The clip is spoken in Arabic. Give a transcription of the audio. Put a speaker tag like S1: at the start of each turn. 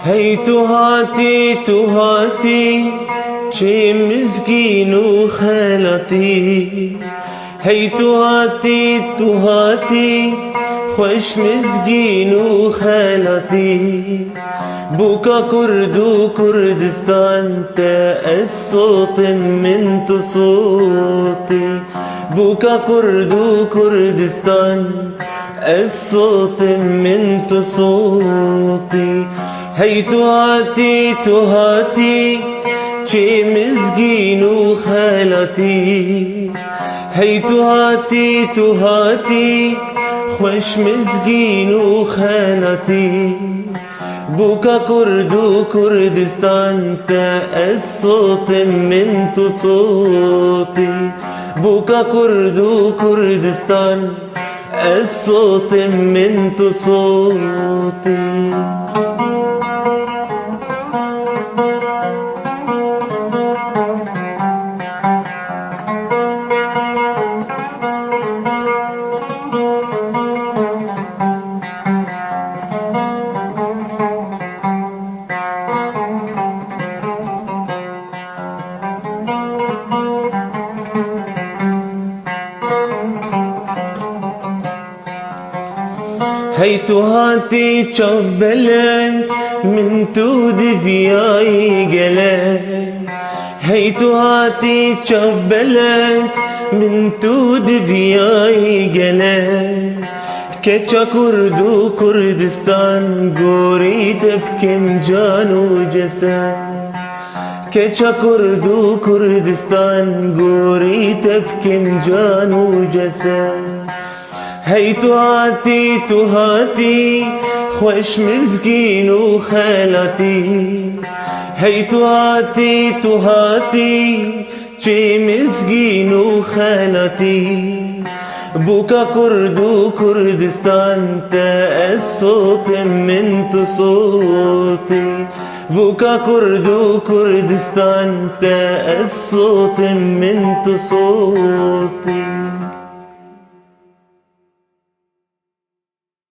S1: هيتو هاتي تو هاتي چه مسكين وخالتي. هيتو هاتي تو هاتي خوش مسكين وخالتي. بوكا كرد وكردستان الصوت من صوتي. بوكا كرد وكردستان الصوت من صوتي. هيتو هاتي تو هاتي چه مسكين وخالتي. هيتو هاتي تو هاتي خوش مسكين وخالتي. بوكا كرد وكردستان الصوت من صوتي. بوكا كرد وكردستان الصوت من صوتي. هيتو هاتي تشوف بلد من تودي فياي قلب. هيتو هاتي تشوف بلد من تودي فياي قلب. كتشا كرد وكردستان قوريت بكم جان وجسد. كتشا كرد وكردستان قوريت بكم جان وجسد. هيتو هاتي تو هاتي خوش مسكين وخالتي. هيتو هاتي تو هاتي چه مسكين وخالتي. بوكا كرد وكردستان الصوت من صوتي. بوكا كرد وكردستان الصوت من صوتي.